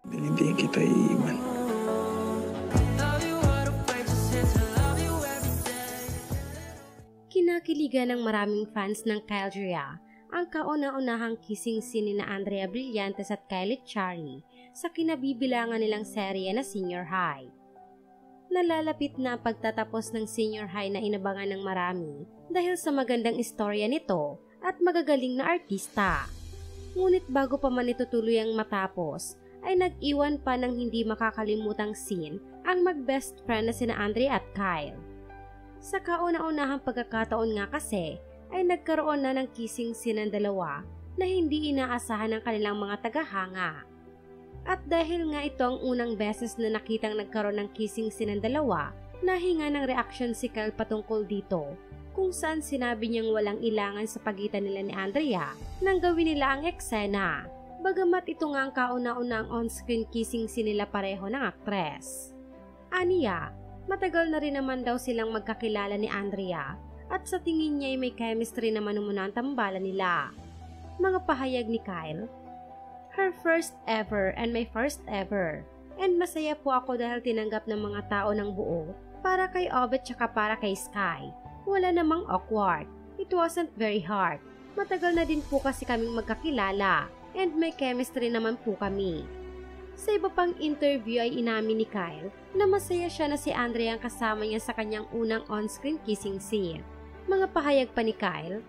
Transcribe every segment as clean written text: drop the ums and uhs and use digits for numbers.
Hindi kita iiwan. Kinakiligan ng maraming fans ng Kyle Drea ang kauna-unahang kissing scene ni Andrea Brillantes at Kyle Echari sa kinabibilangan nilang serye na Senior High. Nalalapit na pagtatapos ng Senior High na inabangan ng marami dahil sa magandang istorya nito at magagaling na artista. Ngunit bago pa man ito tuluyang matapos, ay nag-iwan pa ng hindi makakalimutang scene ang mag-best friend na sina Andrea at Kyle. Sa kauna-unahang pagkakataon nga kasi, ay nagkaroon na ng kissing scene ng dalawa na hindi inaasahan ng kanilang mga tagahanga. At dahil nga ito ang unang beses na nakitang nagkaroon ng kissing scene ng dalawa, nahinga ng reaction si Kyle patungkol dito, kung saan sinabi niyang walang ilangan sa pagitan nila ni Andrea nang gawin nila ang eksena, bagamat ito nga ang kauna-unang on-screen kissing scene nila pareho ng aktres. Aniya, matagal na rin naman daw silang magkakilala ni Andrea at sa tingin niya ay may chemistry naman muna ang tambalan nila. Mga pahayag ni Kyle, "Her first ever and my first ever. And masaya po ako dahil tinanggap ng mga tao ng buo para kay Obet tsaka para kay Sky. Wala namang awkward. It wasn't very hard. Matagal na din po kasi kaming magkakilala and may chemistry naman po kami." Sa iba pang interview ay inamin ni Kyle na masaya siya na si Andrea ang kasama niya sa kanyang unang on-screen kissing scene. Mga pahayag pa ni Kyle,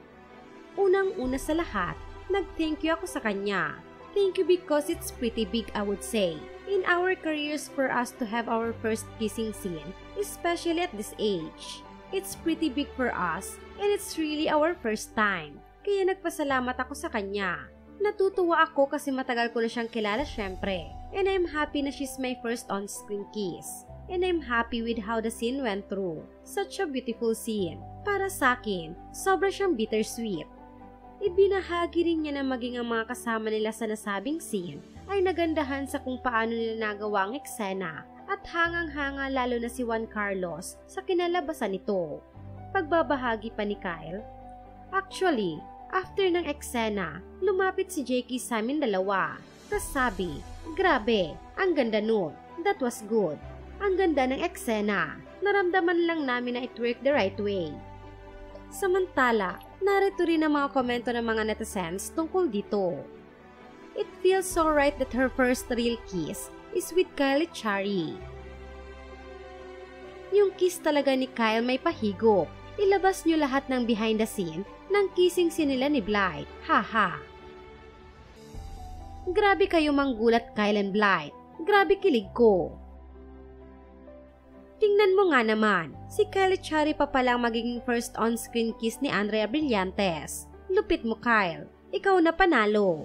"Unang-una sa lahat, nag-thank you ako sa kanya. Thank you because it's pretty big, I would say. In our careers for us to have our first kissing scene, especially at this age. It's pretty big for us and it's really our first time. Kaya nagpasalamat ako sa kanya. Natutuwa ako kasi matagal ko na siyang kilala syempre. And I'm happy na she's my first on-screen kiss. And I'm happy with how the scene went through. Such a beautiful scene. Para sa akin, sobra siyang bittersweet." Ibinahagi rin niya na maging ang mga kasama nila sa nasabing scene ay nagandahan sa kung paano nila nagawa ang eksena at hangang-hanga lalo na si Juan Carlos sa kinalabasan nito. Pagbabahagi pa ni Kyle, "Actually, after ng eksena, lumapit si Jakey sa amin dalawa. Tas sabi, grabe, ang ganda nun. That was good. Ang ganda ng eksena. Naramdaman lang namin na it worked the right way." Samantala, narito rin ang mga komento ng mga netizens tungkol dito. "It feels so right that her first real kiss is with Kyle Echari. Yung kiss talaga ni Kyle may pahigop. Ilabas niyo lahat ng behind the scene ng kissing scene nila ni Blythe. Haha. Grabe kayo manggulat, Kyle and Blythe. Grabe kilig ko. Tingnan mo nga naman, si Kyle Echari pa palang magiging first on-screen kiss ni Andrea Brillantes. Lupit mo, Kyle. Ikaw na panalo."